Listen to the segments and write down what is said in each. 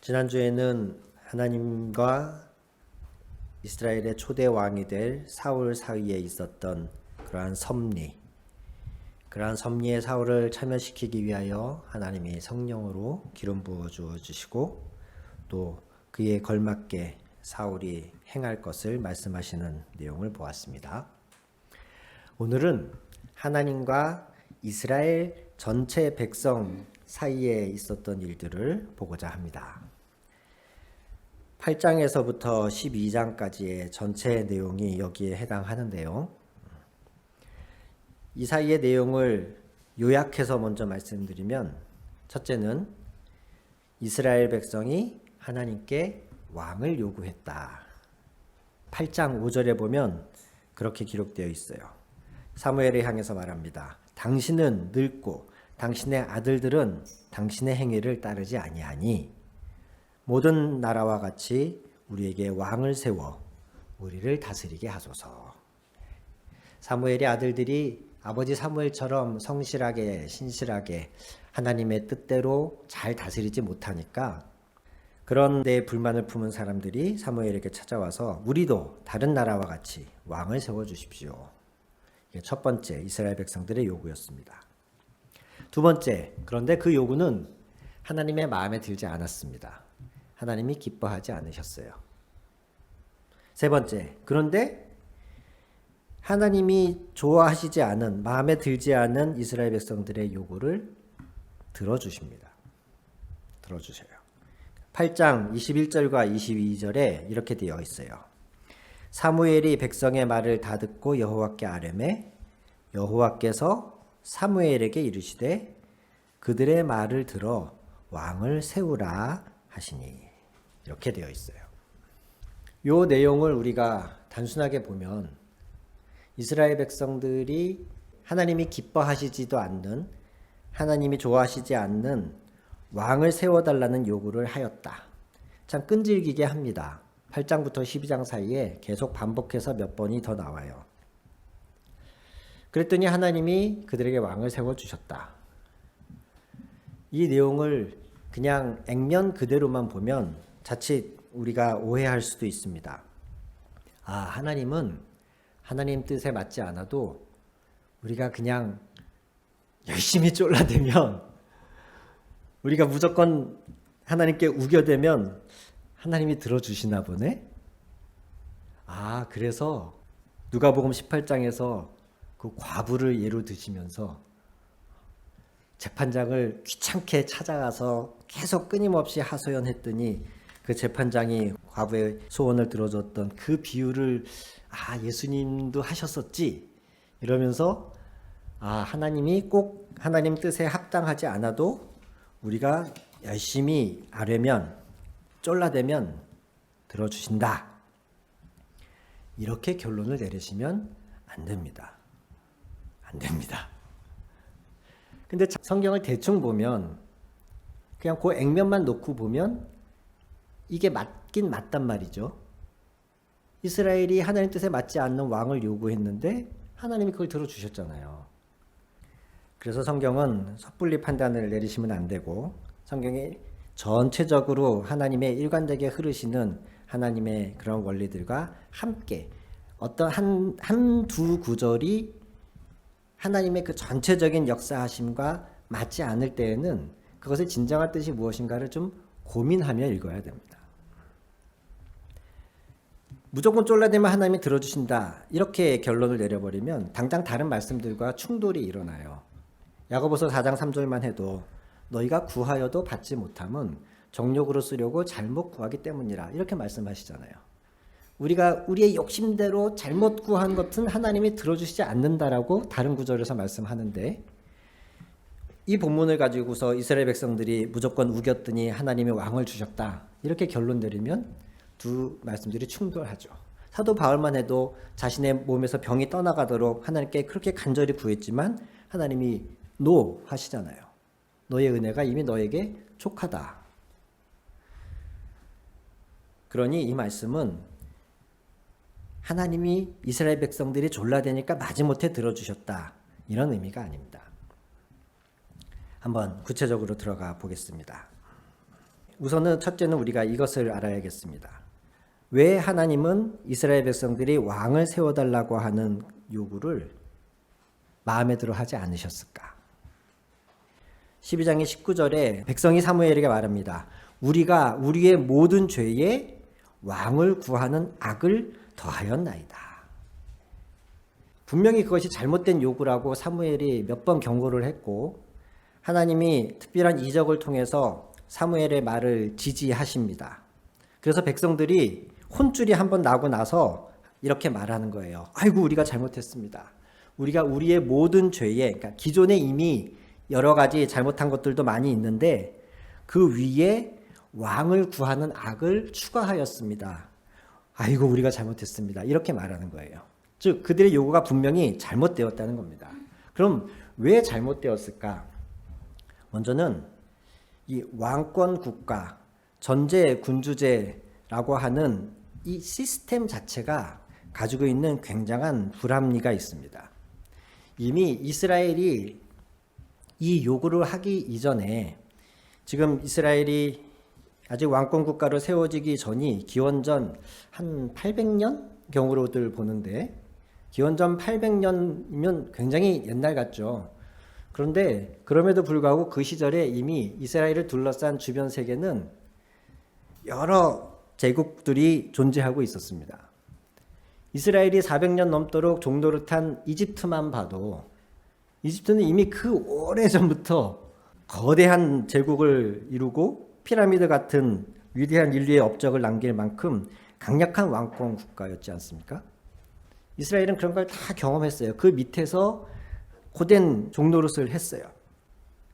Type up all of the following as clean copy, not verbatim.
지난주에는 하나님과 이스라엘의 초대 왕이 될 사울 사이에 있었던 그러한 섭리의 사울을 참여시키기 위하여 하나님이 성령으로 기름 부어 주시고 또 그에 걸맞게 사울이 행할 것을 말씀하시는 내용을 보았습니다. 오늘은 하나님과 이스라엘 전체 백성 사이에 있었던 일들을 보고자 합니다. 8장에서부터 12장까지의 전체 내용이 여기에 해당하는데요. 이 사이의 내용을 요약해서 먼저 말씀드리면, 첫째는 이스라엘 백성이 하나님께 왕을 요구했다. 8장 5절에 보면 그렇게 기록되어 있어요. 사무엘을 향해서 말합니다. 당신은 늙고 당신의 아들들은 당신의 행위를 따르지 아니하니 모든 나라와 같이 우리에게 왕을 세워 우리를 다스리게 하소서. 사무엘의 아들들이 아버지 사무엘처럼 성실하게 신실하게 하나님의 뜻대로 잘 다스리지 못하니까 그런 데 불만을 품은 사람들이 사무엘에게 찾아와서 우리도 다른 나라와 같이 왕을 세워주십시오. 이게 첫 번째 이스라엘 백성들의 요구였습니다. 두 번째, 그런데 그 요구는 하나님의 마음에 들지 않았습니다. 하나님이 기뻐하지 않으셨어요. 세 번째, 그런데 하나님이 좋아하시지 않은, 마음에 들지 않은 이스라엘 백성들의 요구를 들어주십니다. 들어주셔요. 8장 21절과 22절에 이렇게 되어 있어요. 사무엘이 백성의 말을 다 듣고 여호와께 아뢰매 여호와께서 사무엘에게 이르시되 그들의 말을 들어 왕을 세우라 하시니. 이렇게 되어 있어요. 이 내용을 우리가 단순하게 보면 이스라엘 백성들이 하나님이 기뻐하시지도 않는, 하나님이 좋아하시지 않는 왕을 세워달라는 요구를 하였다. 참 끈질기게 합니다. 8장부터 12장 사이에 계속 반복해서 몇 번이 더 나와요. 그랬더니 하나님이 그들에게 왕을 세워주셨다. 이 내용을 그냥 액면 그대로만 보면 자칫 우리가 오해할 수도 있습니다. 아, 하나님은 하나님 뜻에 맞지 않아도 우리가 그냥 열심히 쫄라대면, 우리가 무조건 하나님께 우겨대면 하나님이 들어주시나 보네? 아, 그래서 누가복음 18장에서 그 과부를 예로 드시면서 재판장을 귀찮게 찾아가서 계속 끊임없이 하소연했더니 그 재판장이 과부의 소원을 들어줬던 그 비유를 예수님도 하셨었지 이러면서 하나님이 꼭 하나님 뜻에 합당하지 않아도 우리가 열심히 아뢰면 쫄라대면 들어주신다. 이렇게 결론을 내리시면 안 됩니다. 안 됩니다. 근데 성경을 대충 보면 그냥 그 액면만 놓고 보면 이게 맞긴 맞단 말이죠. 이스라엘이 하나님 뜻에 맞지 않는 왕을 요구했는데 하나님이 그걸 들어주셨잖아요. 그래서 성경은 섣불리 판단을 내리시면 안 되고 성경이 전체적으로 하나님의 일관되게 흐르시는 하나님의 그런 원리들과 함께 어떤 한두 구절이 하나님의 그 전체적인 역사하심과 맞지 않을 때에는 그것의 진정한 뜻이 무엇인가를 좀 고민하며 읽어야 됩니다. 무조건 쫄라대면 하나님이 들어주신다 이렇게 결론을 내려버리면 당장 다른 말씀들과 충돌이 일어나요. 야고보서 4장 3절만 해도 너희가 구하여도 받지 못함은 정욕으로 쓰려고 잘못 구하기 때문이라 이렇게 말씀하시잖아요. 우리가 우리의 욕심대로 잘못 구한 것은 하나님이 들어주시지 않는다라고 다른 구절에서 말씀하는데 이 본문을 가지고서 이스라엘 백성들이 무조건 우겼더니 하나님이 왕을 주셨다 이렇게 결론 내리면 두 말씀들이 충돌하죠. 사도 바울만 해도 자신의 몸에서 병이 떠나가도록 하나님께 그렇게 간절히 구했지만 하나님이 노 하시잖아요. 너의 은혜가 이미 너에게 족하다. 그러니 이 말씀은 하나님이 이스라엘 백성들이 졸라대니까 마지못해 들어주셨다 이런 의미가 아닙니다. 한번 구체적으로 들어가 보겠습니다. 우선은 첫째는 우리가 이것을 알아야겠습니다. 왜 하나님은 이스라엘 백성들이 왕을 세워달라고 하는 요구를 마음에 들어 하지 않으셨을까? 12장의 19절에 백성이 사무엘에게 말합니다. 우리가 우리의 모든 죄에 왕을 구하는 악을 더하였나이다. 분명히 그것이 잘못된 요구라고 사무엘이 몇 번 경고를 했고 하나님이 특별한 이적을 통해서 사무엘의 말을 지지하십니다. 그래서 백성들이 혼쭐이 한번 나고 나서 이렇게 말하는 거예요. 아이고 우리가 잘못했습니다. 우리가 우리의 모든 죄에, 그러니까 기존에 이미 여러 가지 잘못한 것들도 많이 있는데 그 위에 왕을 구하는 악을 추가하였습니다. 아이고 우리가 잘못했습니다. 이렇게 말하는 거예요. 즉 그들의 요구가 분명히 잘못되었다는 겁니다. 그럼 왜 잘못되었을까? 먼저는 이 왕권 국가, 전제 군주제라고 하는 이 시스템 자체가 가지고 있는 굉장한 불합리가 있습니다. 이미 이스라엘이 이 요구를 하기 이전에 지금 이스라엘이 아직 왕권 국가로 세워지기 전이 기원전 한 800년 경으로들 보는데 기원전 800년이면 굉장히 옛날 같죠. 그런데 그럼에도 불구하고 그 시절에 이미 이스라엘을 둘러싼 주변 세계는 여러 제국들이 존재하고 있었습니다. 이스라엘이 400년 넘도록 종노릇 한 이집트만 봐도 이집트는 이미 그 오래전부터 거대한 제국을 이루고 피라미드 같은 위대한 인류의 업적을 남길 만큼 강력한 왕권 국가였지 않습니까? 이스라엘은 그런 걸 다 경험했어요. 그 밑에서 고된 종노릇을 했어요.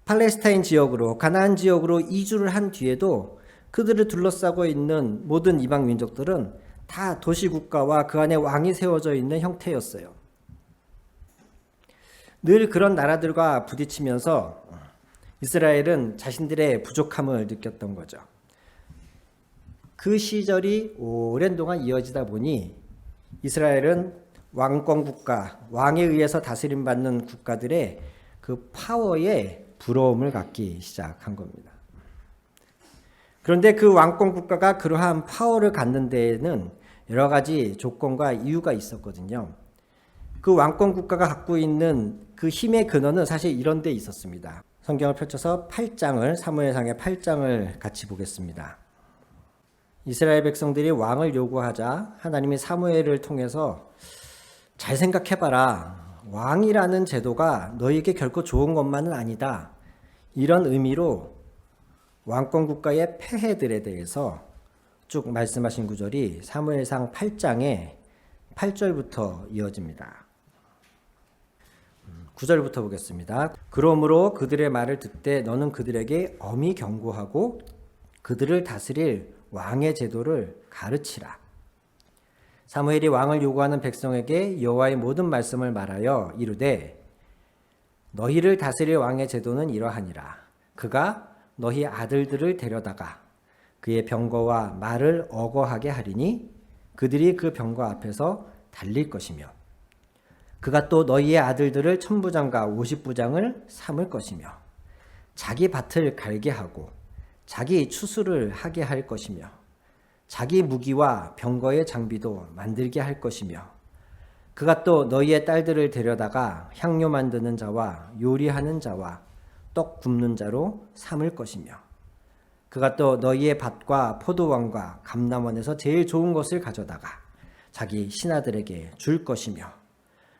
팔레스타인 지역으로 가나안 지역으로 이주를 한 뒤에도 그들을 둘러싸고 있는 모든 이방 민족들은 다 도시국가와 그 안에 왕이 세워져 있는 형태였어요. 늘 그런 나라들과 부딪히면서 이스라엘은 자신들의 부족함을 느꼈던 거죠. 그 시절이 오랜 동안 이어지다 보니 이스라엘은 왕권 국가, 왕에 의해서 다스림받는 국가들의 그 파워에 부러움을 갖기 시작한 겁니다. 그런데 그 왕권 국가가 그러한 파워를 갖는 데에는 여러 가지 조건과 이유가 있었거든요. 그 왕권 국가가 갖고 있는 그 힘의 근원은 사실 이런 데 있었습니다. 성경을 펼쳐서 8장을 사무엘상의 8장을 같이 보겠습니다. 이스라엘 백성들이 왕을 요구하자 하나님이 사무엘을 통해서 잘 생각해봐라. 왕이라는 제도가 너희에게 결코 좋은 것만은 아니다. 이런 의미로 왕권 국가의 폐해들에 대해서 쭉 말씀하신 구절이 사무엘상 8장의 8절부터 이어집니다. 9절부터 보겠습니다. 그러므로 그들의 말을 듣되 너는 그들에게 엄히 경고하고 그들을 다스릴 왕의 제도를 가르치라. 사무엘이 왕을 요구하는 백성에게 여호와의 모든 말씀을 말하여 이르되 너희를 다스릴 왕의 제도는 이러하니라. 그가 너희 아들들을 데려다가 그의 병거와 말을 어거하게 하리니 그들이 그 병거 앞에서 달릴 것이며 그가 또 너희의 아들들을 천부장과 50부장을 삼을 것이며 자기 밭을 갈게 하고 자기 추수를 하게 할 것이며 자기 무기와 병거의 장비도 만들게 할 것이며 그가 또 너희의 딸들을 데려다가 향료 만드는 자와 요리하는 자와 떡 굽는 자로 삼을 것이며 그가 또 너희의 밭과 포도원과 감람원에서 제일 좋은 것을 가져다가 자기 신하들에게 줄 것이며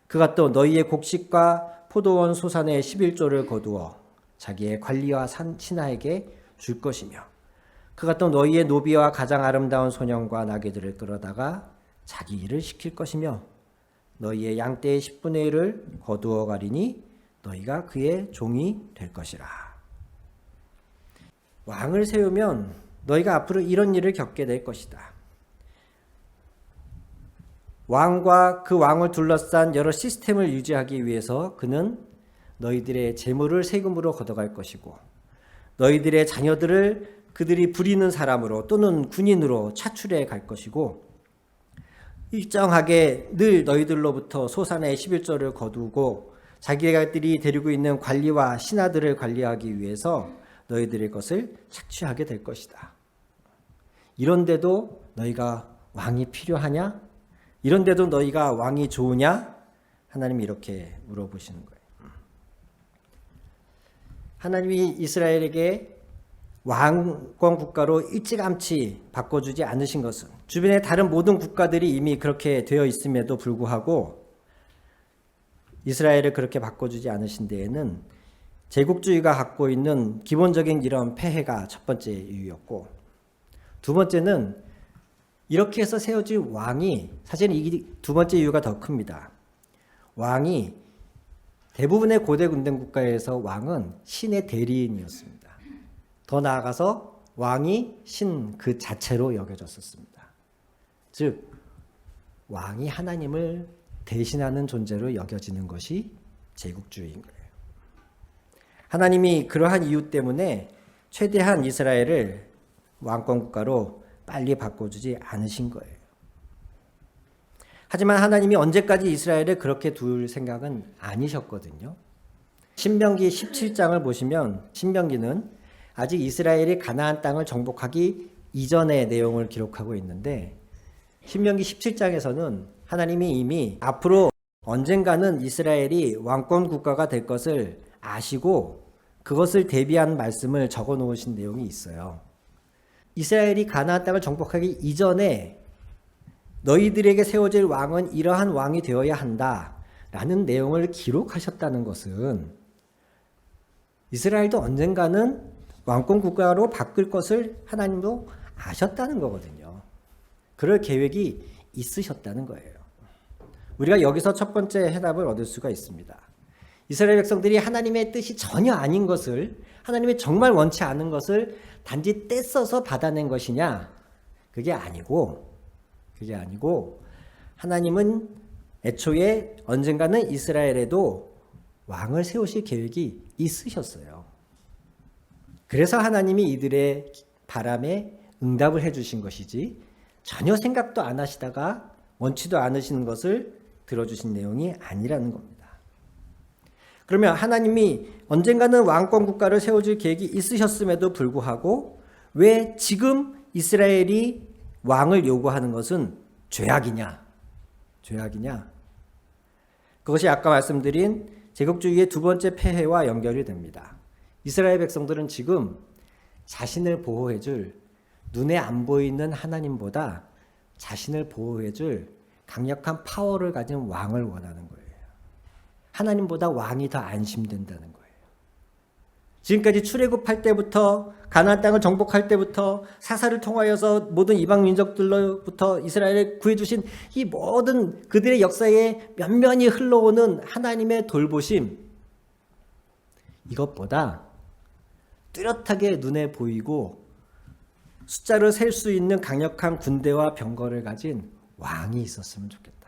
그가 또 너희의 곡식과 포도원 소산의 11조를 거두어 자기의 관리와 신하에게 줄 것이며 그가 또 너희의 노비와 가장 아름다운 소년과 나귀들을 끌어다가 자기 일을 시킬 것이며 너희의 양떼의 10분의 1을 거두어 가리니 너희가 그의 종이 될 것이라. 왕을 세우면 너희가 앞으로 이런 일을 겪게 될 것이다. 왕과 그 왕을 둘러싼 여러 시스템을 유지하기 위해서 그는 너희들의 재물을 세금으로 걷어갈 것이고 너희들의 자녀들을 그들이 부리는 사람으로 또는 군인으로 차출해 갈 것이고 일정하게 늘 너희들로부터 소산의 11조를 거두고 자기들이 데리고 있는 관리와 신하들을 관리하기 위해서 너희들의 것을 착취하게 될 것이다. 이런데도 너희가 왕이 필요하냐? 이런데도 너희가 왕이 좋으냐? 하나님이 이렇게 물어보시는 거예요. 하나님이 이스라엘에게 왕권 국가로 일찌감치 바꿔주지 않으신 것은 주변의 다른 모든 국가들이 이미 그렇게 되어 있음에도 불구하고 이스라엘을 그렇게 바꿔주지 않으신 데에는 제국주의가 갖고 있는 기본적인 이런 폐해가 첫 번째 이유였고, 두 번째는 이렇게 해서 세워진 왕이, 사실은 이 두 번째 이유가 더 큽니다. 왕이 대부분의 고대 근대 국가에서 왕은 신의 대리인이었습니다. 더 나아가서 왕이 신 그 자체로 여겨졌었습니다. 즉 왕이 하나님을 대신하는 존재로 여겨지는 것이 제국주의인 거예요. 하나님이 그러한 이유 때문에 최대한 이스라엘을 왕권 국가로 빨리 바꿔주지 않으신 거예요. 하지만 하나님이 언제까지 이스라엘을 그렇게 둘 생각은 아니셨거든요. 신명기 17장을 보시면 신명기는 아직 이스라엘이 가나안 땅을 정복하기 이전의 내용을 기록하고 있는데, 신명기 17장에서는 하나님이 이미 앞으로 언젠가는 이스라엘이 왕권 국가가 될 것을 아시고 그것을 대비한 말씀을 적어 놓으신 내용이 있어요. 이스라엘이 가나안 땅을 정복하기 이전에 너희들에게 세워질 왕은 이러한 왕이 되어야 한다라는 내용을 기록하셨다는 것은 이스라엘도 언젠가는 왕권 국가로 바뀔 것을 하나님도 아셨다는 거거든요. 그럴 계획이 있으셨다는 거예요. 우리가 여기서 첫 번째 해답을 얻을 수가 있습니다. 이스라엘 백성들이 하나님의 뜻이 전혀 아닌 것을, 하나님이 정말 원치 않은 것을 단지 떼써서 받아낸 것이냐? 그게 아니고 하나님은 애초에 언젠가는 이스라엘에도 왕을 세우실 계획이 있으셨어요. 그래서 하나님이 이들의 바람에 응답을 해주신 것이지, 전혀 생각도 안 하시다가 원치도 않으시는 것을 들어주신 내용이 아니라는 겁니다. 그러면 하나님이 언젠가는 왕권 국가를 세워줄 계획이 있으셨음에도 불구하고 왜 지금 이스라엘이 왕을 요구하는 것은 죄악이냐? 그것이 아까 말씀드린 제국주의의 두 번째 폐해와 연결이 됩니다. 이스라엘 백성들은 지금 자신을 보호해줄, 눈에 안 보이는 하나님보다 자신을 보호해줄 강력한 파워를 가진 왕을 원하는 거예요. 하나님보다 왕이 더 안심된다는 거예요. 지금까지 출애굽할 때부터, 가나안 땅을 정복할 때부터, 사사를 통하여서 모든 이방 민족들로부터 이스라엘을 구해주신 이 모든 그들의 역사에 면면이 흘러오는 하나님의 돌보심, 이것보다 뚜렷하게 눈에 보이고 숫자를 셀 수 있는 강력한 군대와 병거를 가진 왕이 있었으면 좋겠다.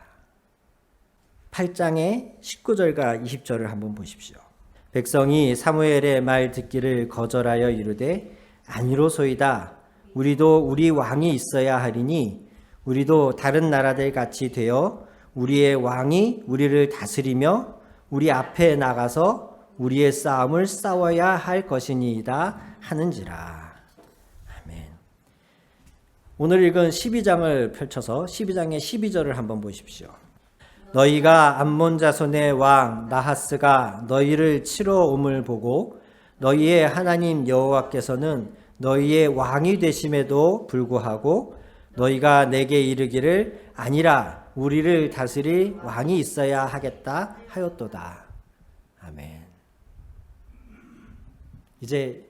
8장의 19절과 20절을 한번 보십시오. 백성이 사무엘의 말 듣기를 거절하여 이르되 아니로소이다. 우리도 우리 왕이 있어야 하리니 우리도 다른 나라들 같이 되어 우리의 왕이 우리를 다스리며 우리 앞에 나가서 우리의 싸움을 싸워야 할 것이니이다 하는지라. 아멘. 오늘 읽은 12장을 펼쳐서 12장의 12절을 한번 보십시오. 너희가 암몬 자손의 왕 나하스가 너희를 치러 옴을 보고 너희의 하나님 여호와께서는 너희의 왕이 되심에도 불구하고 너희가 내게 이르기를 아니라 우리를 다스릴 왕이 있어야 하겠다 하였도다. 아멘. 이제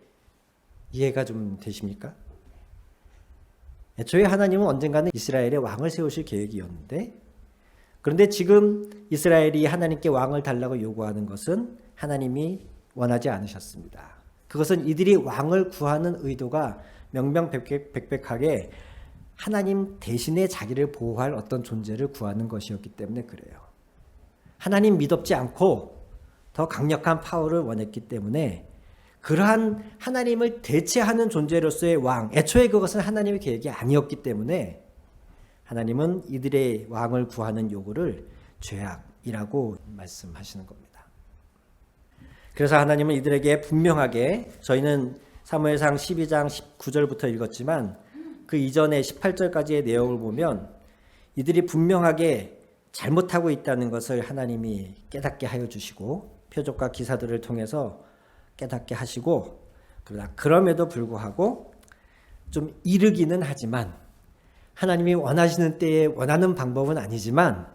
이해가 좀 되십니까? 애초에 하나님은 언젠가는 이스라엘의 왕을 세우실 계획이었는데, 그런데 지금 이스라엘이 하나님께 왕을 달라고 요구하는 것은 하나님이 원하지 않으셨습니다. 그것은 이들이 왕을 구하는 의도가 명명백백하게 하나님 대신에 자기를 보호할 어떤 존재를 구하는 것이었기 때문에 그래요. 하나님 믿었지 않고 더 강력한 파워를 원했기 때문에 그러한 하나님을 대체하는 존재로서의 왕, 애초에 그것은 하나님의 계획이 아니었기 때문에 하나님은 이들의 왕을 구하는 요구를 죄악이라고 말씀하시는 겁니다. 그래서 하나님은 이들에게 분명하게 저희는 사무엘상 12장 19절부터 읽었지만 그 이전에 18절까지의 내용을 보면 이들이 분명하게 잘못하고 있다는 것을 하나님이 깨닫게 하여 주시고 표적과 기사들을 통해서 깨닫게 하시고, 그러나 그럼에도 불구하고 좀 이르기는 하지만 하나님이 원하시는 때에 원하는 방법은 아니지만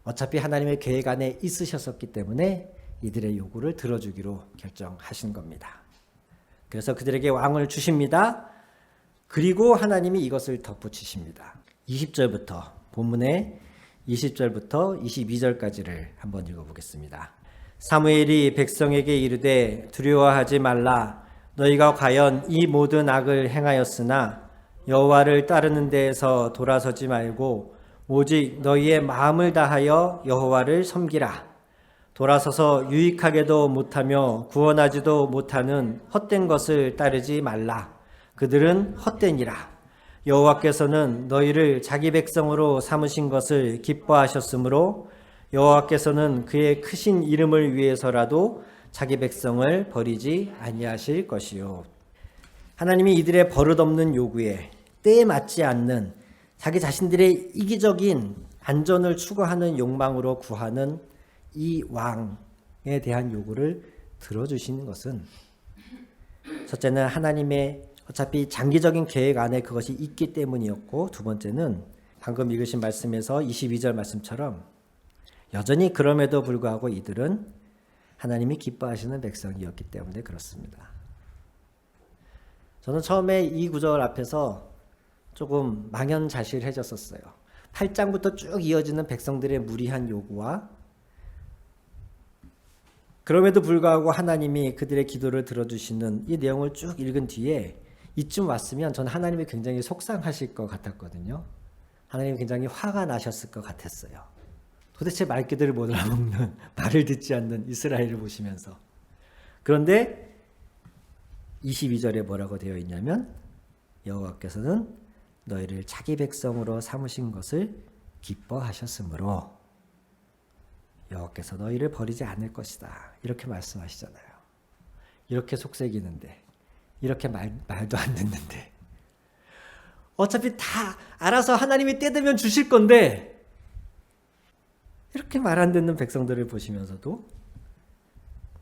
어차피 하나님의 계획 안에 있으셨었기 때문에 이들의 요구를 들어주기로 결정하신 겁니다. 그래서 그들에게 왕을 주십니다. 그리고 하나님이 이것을 덧붙이십니다. 20절부터 본문의 20절부터 22절까지를 한번 읽어보겠습니다. 사무엘이 백성에게 이르되 두려워하지 말라. 너희가 과연 이 모든 악을 행하였으나 여호와를 따르는 데에서 돌아서지 말고 오직 너희의 마음을 다하여 여호와를 섬기라. 돌아서서 유익하게도 못하며 구원하지도 못하는 헛된 것을 따르지 말라. 그들은 헛되니라. 여호와께서는 너희를 자기 백성으로 삼으신 것을 기뻐하셨으므로 여호와께서는 그의 크신 이름을 위해서라도 자기 백성을 버리지 아니하실 것이요. 하나님이 이들의 버릇없는 요구에 때에 맞지 않는 자기 자신들의 이기적인 안전을 추구하는 욕망으로 구하는 이 왕에 대한 요구를 들어주시는 것은, 첫째는 하나님의 어차피 장기적인 계획 안에 그것이 있기 때문이었고, 두 번째는 방금 읽으신 말씀에서 22절 말씀처럼 여전히 그럼에도 불구하고 이들은 하나님이 기뻐하시는 백성이었기 때문에 그렇습니다. 저는 처음에 이 구절 앞에서 조금 망연자실해졌었어요. 8장부터 쭉 이어지는 백성들의 무리한 요구와 그럼에도 불구하고 하나님이 그들의 기도를 들어주시는 이 내용을 쭉 읽은 뒤에 이쯤 왔으면 저는 하나님이 굉장히 속상하실 것 같았거든요. 하나님이 굉장히 화가 나셨을 것 같았어요. 도대체 말귀들을 못 알아먹는, 말을 듣지 않는 이스라엘을 보시면서. 그런데 22절에 뭐라고 되어 있냐면 여호와께서는 너희를 자기 백성으로 삼으신 것을 기뻐하셨으므로 여호와께서 너희를 버리지 않을 것이다. 이렇게 말씀하시잖아요. 이렇게 속삭이는데, 이렇게 말도 안 듣는데, 어차피 다 알아서 하나님이 때 되면 주실 건데 이렇게 말 안 듣는 백성들을 보시면서도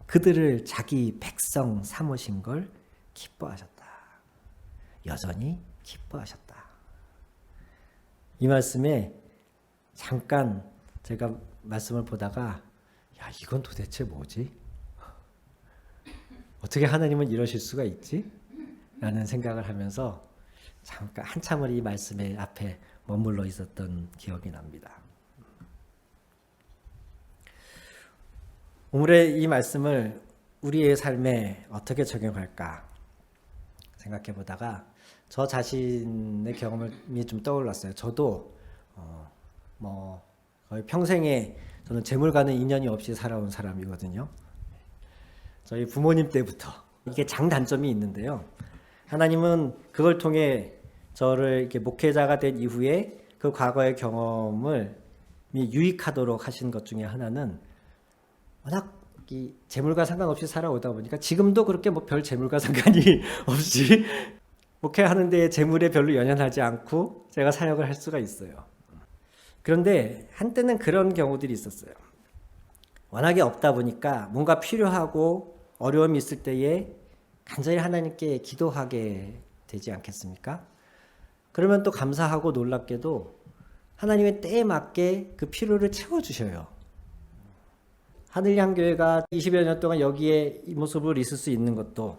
그들을 자기 백성 삼으신 걸 기뻐하셨다. 여전히 기뻐하셨다. 이 말씀에 잠깐 제가 말씀을 보다가 이건 도대체 뭐지? 어떻게 하나님은 이러실 수가 있지? 라는 생각을 하면서 잠깐 한참을 이 말씀의 앞에 머물러 있었던 기억이 납니다. 오늘의 이 말씀을 우리의 삶에 어떻게 적용할까 생각해 보다가 저 자신의 경험이 좀 떠올랐어요. 저도 거의 평생에 저는 재물과는 인연이 없이 살아온 사람이거든요. 저희 부모님 때부터. 이게 장단점이 있는데요. 하나님은 그걸 통해 저를 이렇게 목회자가 된 이후에 그 과거의 경험을 유익하도록 하신 것 중에 하나는 워낙 이 재물과 상관없이 살아오다 보니까 지금도 그렇게 별 재물과 상관이 없이 목회하는 데 재물에 별로 연연하지 않고 제가 사역을 할 수가 있어요. 그런데 한때는 그런 경우들이 있었어요. 워낙에 없다 보니까 뭔가 필요하고 어려움이 있을 때에 간절히 하나님께 기도하게 되지 않겠습니까? 그러면 또 감사하고 놀랍게도 하나님의 때에 맞게 그 필요를 채워주셔요. 하늘향교회가 20여 년 동안 여기에 이 모습을 있을 수 있는 것도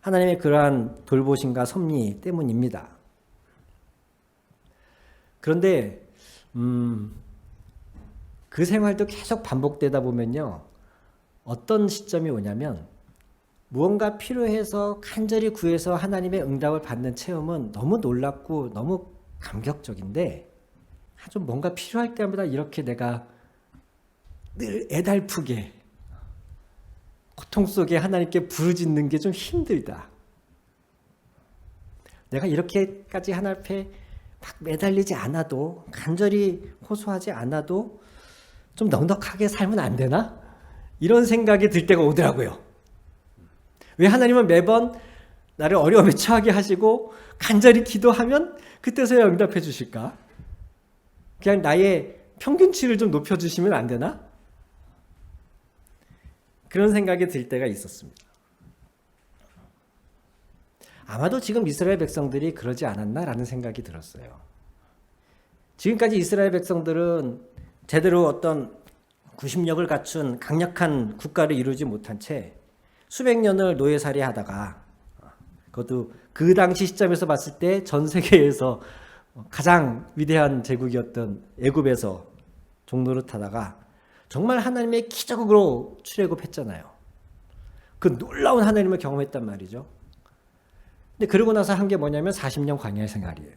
하나님의 그러한 돌보심과 섭리 때문입니다. 그런데 그 생활도 계속 반복되다 보면요, 어떤 시점이 오냐면 무언가 필요해서 간절히 구해서 하나님의 응답을 받는 체험은 너무 놀랍고 너무 감격적인데, 좀 뭔가 필요할 때마다 이렇게 내가 늘 애달프게 고통 속에 하나님께 부르짖는 게 좀 힘들다. 내가 이렇게까지 하나님 앞에 막 매달리지 않아도, 간절히 호소하지 않아도 좀 넉넉하게 살면 안 되나? 이런 생각이 들 때가 오더라고요. 왜 하나님은 매번 나를 어려움에 처하게 하시고 간절히 기도하면 그때서야 응답해 주실까? 그냥 나의 평균치를 좀 높여주시면 안 되나? 그런 생각이 들 때가 있었습니다. 아마도 지금 이스라엘 백성들이 그러지 않았나라는 생각이 들었어요. 지금까지 이스라엘 백성들은 제대로 어떤 구심력을 갖춘 강력한 국가를 이루지 못한 채 수백 년을 노예살이 하다가, 그것도 그 당시 시점에서 봤을 때 전 세계에서 가장 위대한 제국이었던 애굽에서 종노릇하다가 정말 하나님의 기적으로 출애굽했잖아요. 그 놀라운 하나님을 경험했단 말이죠. 근데 그러고 나서 한 게 뭐냐면 40년 광야 생활이에요.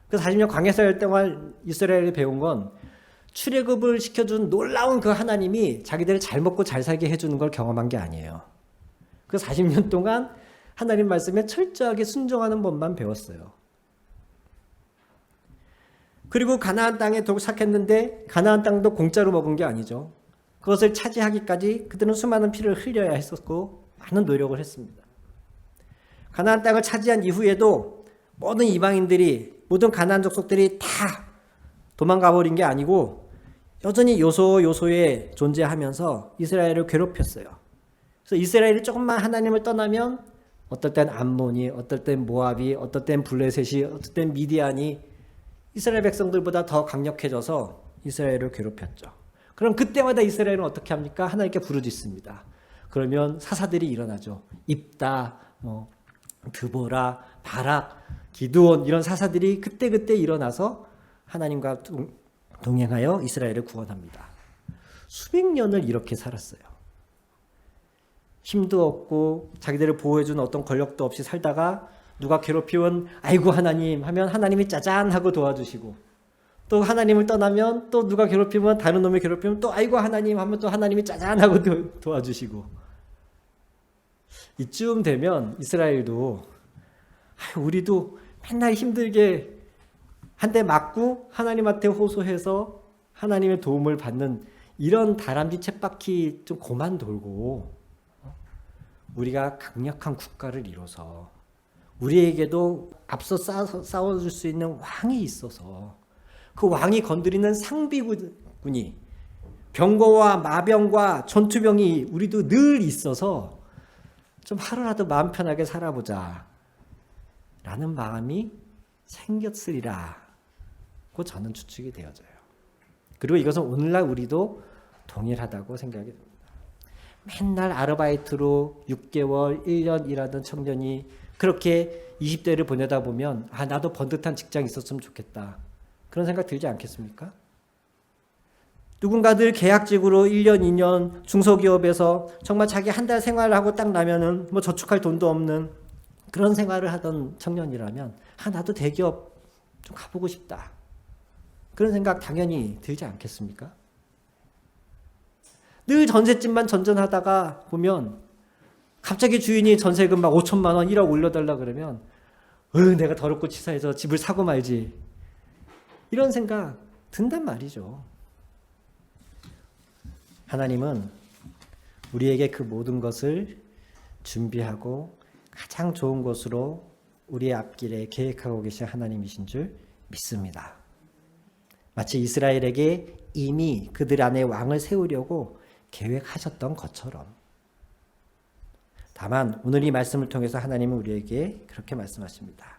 그 40년 광야 생활 동안 이스라엘이 배운 건 출애굽을 시켜준 놀라운 그 하나님이 자기들을 잘 먹고 잘 살게 해주는 걸 경험한 게 아니에요. 그 40년 동안 하나님 말씀에 철저하게 순종하는 법만 배웠어요. 그리고 가나안 땅에 도착했는데 가나안 땅도 공짜로 먹은 게 아니죠. 그것을 차지하기까지 그들은 수많은 피를 흘려야 했었고 많은 노력을 했습니다. 가나안 땅을 차지한 이후에도 모든 이방인들이, 모든 가나안 족속들이 다 도망가 버린 게 아니고 여전히 요소요소에 존재하면서 이스라엘을 괴롭혔어요. 그래서 이스라엘이 조금만 하나님을 떠나면 어떨 땐 암몬이, 어떨 땐 모압이, 어떨 땐 블레셋이, 어떨 땐 미디안이 이스라엘 백성들보다 더 강력해져서 이스라엘을 괴롭혔죠. 그럼 그때마다 이스라엘은 어떻게 합니까? 하나님께 부르짖습니다. 그러면 사사들이 일어나죠. 입다, 드보라, 바락, 기드온, 이런 사사들이 그때그때 일어나서 하나님과 동행하여 이스라엘을 구원합니다. 수백 년을 이렇게 살았어요. 힘도 없고 자기들을 보호해주는 어떤 권력도 없이 살다가 누가 괴롭히면 아이고 하나님 하면 하나님이 짜잔 하고 도와주시고, 또 하나님을 떠나면 또 누가 괴롭히면, 다른 놈이 괴롭히면 또 아이고 하나님 하면 또 하나님이 짜잔 하고 도와주시고. 이쯤 되면 이스라엘도 우리도 맨날 힘들게 한 대 맞고 하나님한테 호소해서 하나님의 도움을 받는 이런 다람쥐 쳇바퀴 좀 그만 돌고 우리가 강력한 국가를 이뤄서 우리에게도 앞서 싸워줄 수 있는 왕이 있어서 그 왕이 건드리는 상비군이, 병거와 마병과 전투병이 우리도 늘 있어서 좀 하루라도 마음 편하게 살아보자 라는 마음이 생겼으리라 고 저는 추측이 되어져요. 그리고 이것은 오늘날 우리도 동일하다고 생각이 듭니다. 맨날 아르바이트로 6개월, 1년 일하던 청년이 그렇게 20대를 보내다 보면 나도 번듯한 직장이 있었으면 좋겠다, 그런 생각 들지 않겠습니까? 누군가 늘 계약직으로 1년, 2년 중소기업에서 정말 자기 한 달 생활을 하고 딱 나면은 저축할 돈도 없는 그런 생활을 하던 청년이라면 나도 대기업 좀 가보고 싶다, 그런 생각 당연히 들지 않겠습니까? 늘 전셋집만 전전하다가 보면 갑자기 주인이 전세금 막 5천만 원, 1억 올려달라 그러면 내가 더럽고 치사해서 집을 사고 말지, 이런 생각 든단 말이죠. 하나님은 우리에게 그 모든 것을 준비하고 가장 좋은 것으로 우리의 앞길에 계획하고 계신 하나님이신 줄 믿습니다. 마치 이스라엘에게 이미 그들 안에 왕을 세우려고 계획하셨던 것처럼. 다만 오늘 이 말씀을 통해서 하나님은 우리에게 그렇게 말씀하십니다.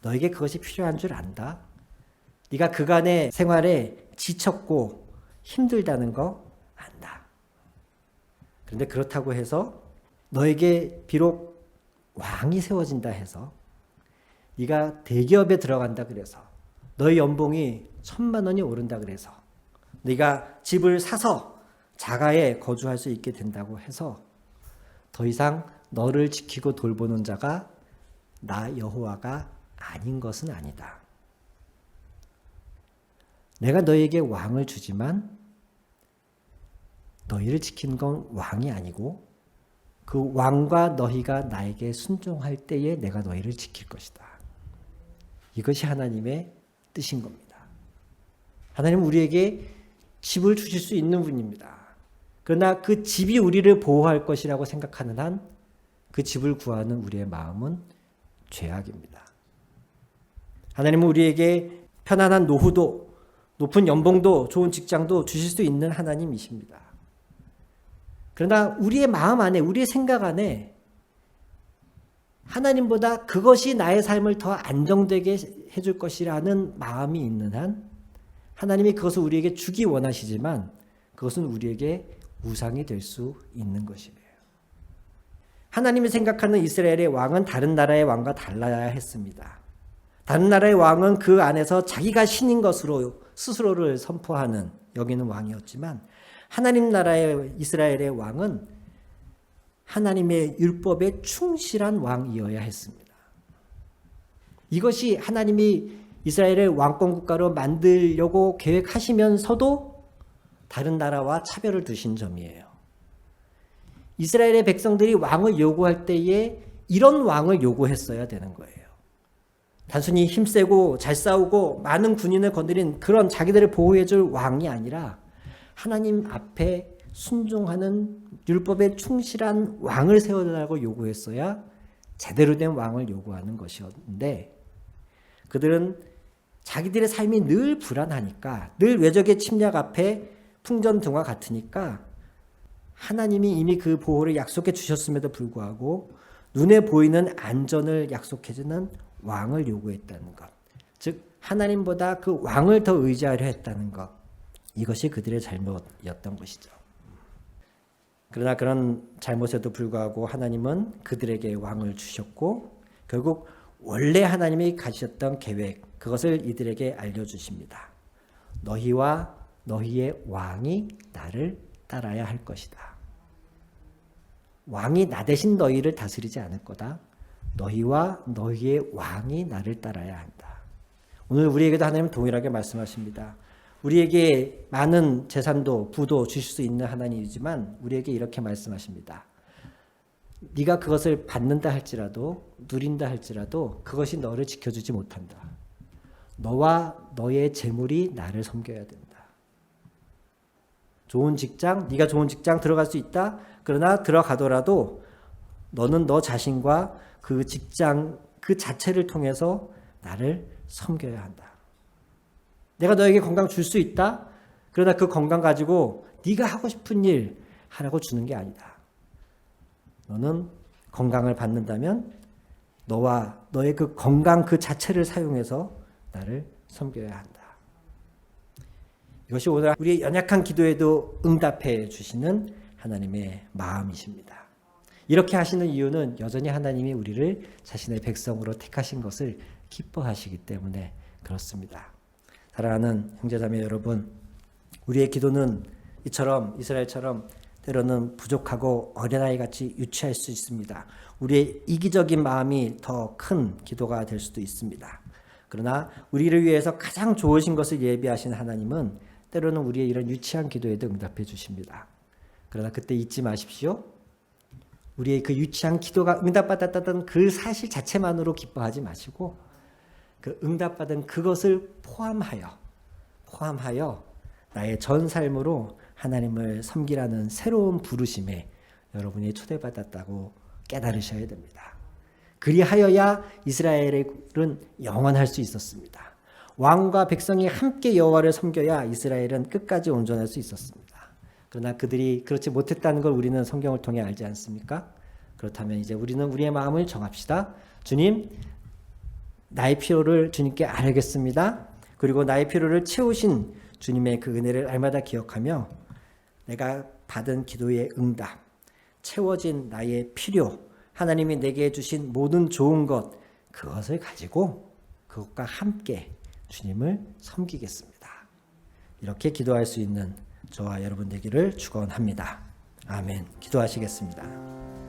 너에게 그것이 필요한 줄 안다. 네가 그간의 생활에 지쳤고 힘들다는 거 안다. 그런데 그렇다고 해서 너에게 비록 왕이 세워진다 해서, 네가 대기업에 들어간다 그래서, 너의 연봉이 1,000만 원이 오른다 그래서, 네가 집을 사서 자가에 거주할 수 있게 된다고 해서 더 이상 너를 지키고 돌보는 자가 나 여호와가 아닌 것은 아니다. 내가 너에게 왕을 주지만 너희를 지키는 건 왕이 아니고 그 왕과 너희가 나에게 순종할 때에 내가 너희를 지킬 것이다. 이것이 하나님의 뜻인 겁니다. 하나님은 우리에게 집을 주실 수 있는 분입니다. 그러나 그 집이 우리를 보호할 것이라고 생각하는 한 그 집을 구하는 우리의 마음은 죄악입니다. 하나님은 우리에게 편안한 노후도, 높은 연봉도, 좋은 직장도 주실 수 있는 하나님이십니다. 그러나 우리의 마음 안에, 우리의 생각 안에 하나님보다 그것이 나의 삶을 더 안정되게 해줄 것이라는 마음이 있는 한 하나님이 그것을 우리에게 주기 원하시지만 그것은 우리에게 우상이 될 수 있는 것이에요. 하나님이 생각하는 이스라엘의 왕은 다른 나라의 왕과 달라야 했습니다. 다른 나라의 왕은 그 안에서 자기가 신인 것으로 스스로를 선포하는 여기는 왕이었지만 하나님 나라의 이스라엘의 왕은 하나님의 율법에 충실한 왕이어야 했습니다. 이것이 하나님이 이스라엘을 왕권 국가로 만들려고 계획하시면서도 다른 나라와 차별을 두신 점이에요. 이스라엘의 백성들이 왕을 요구할 때에 이런 왕을 요구했어야 되는 거예요. 단순히 힘세고 잘 싸우고 많은 군인을 건드린 그런 자기들을 보호해줄 왕이 아니라 하나님 앞에 순종하는 율법에 충실한 왕을 세워달라고 요구했어야 제대로 된 왕을 요구하는 것이었는데 그들은 자기들의 삶이 늘 불안하니까 늘 외적의 침략 앞에 풍전등화 같으니까 하나님이 이미 그 보호를 약속해 주셨음에도 불구하고 눈에 보이는 안전을 약속해주는 왕을 요구했다는 것. 즉 하나님보다 그 왕을 더 의지하려 했다는 것. 이것이 그들의 잘못이었던 것이죠. 그러나 그런 잘못에도 불구하고 하나님은 그들에게 왕을 주셨고 결국 원래 하나님이 가지셨던 계획 그것을 이들에게 알려주십니다. 너희와 너희의 왕이 나를 따라야 할 것이다. 왕이 나 대신 너희를 다스리지 않을 거다. 너희와 너희의 왕이 나를 따라야 한다. 오늘 우리에게도 하나님은 동일하게 말씀하십니다. 우리에게 많은 재산도 부도 주실 수 있는 하나님이지만 우리에게 이렇게 말씀하십니다. 네가 그것을 받는다 할지라도 누린다 할지라도 그것이 너를 지켜주지 못한다. 너와 너의 재물이 나를 섬겨야 된다. 좋은 직장, 네가 좋은 직장 들어갈 수 있다. 그러나 들어가더라도 너는 너 자신과 그 직장 그 자체를 통해서 나를 섬겨야 한다. 내가 너에게 건강 줄 수 있다. 그러나 그 건강 가지고 네가 하고 싶은 일 하라고 주는 게 아니다. 너는 건강을 받는다면 너와 너의 그 건강 그 자체를 사용해서 나를 섬겨야 한다. 이것이 오늘 우리의 연약한 기도에도 응답해 주시는 하나님의 마음이십니다. 이렇게 하시는 이유는 여전히 하나님이 우리를 자신의 백성으로 택하신 것을 기뻐하시기 때문에 그렇습니다. 사랑하는 형제자매 여러분, 우리의 기도는 이처럼 이스라엘처럼 때로는 부족하고 어린아이같이 유치할 수 있습니다. 우리의 이기적인 마음이 더 큰 기도가 될 수도 있습니다. 그러나 우리를 위해서 가장 좋으신 것을 예비하신 하나님은 때로는 우리의 이런 유치한 기도에도 응답해 주십니다. 그러나 그때 잊지 마십시오. 우리의 그 유치한 기도가 응답받았다는 그 사실 자체만으로 기뻐하지 마시고 그 응답받은 그것을 포함하여 나의 전 삶으로 하나님을 섬기라는 새로운 부르심에 여러분이 초대받았다고 깨달으셔야 됩니다. 그리하여야 이스라엘은 영원할 수 있었습니다. 왕과 백성이 함께 여호와를 섬겨야 이스라엘은 끝까지 온전할 수 있었습니다. 그러나 그들이 그렇지 못했다는 걸 우리는 성경을 통해 알지 않습니까? 그렇다면 이제 우리는 우리의 마음을 정합시다. 주님, 나의 필요를 주님께 알겠습니다. 그리고 나의 필요를 채우신 주님의 그 은혜를 날마다 기억하며 내가 받은 기도의 응답, 채워진 나의 필요, 하나님이 내게 주신 모든 좋은 것, 그것을 가지고 그것과 함께 주님을 섬기겠습니다. 이렇게 기도할 수 있는 저와 여러분 되기를 축원합니다. 아멘. 기도하시겠습니다.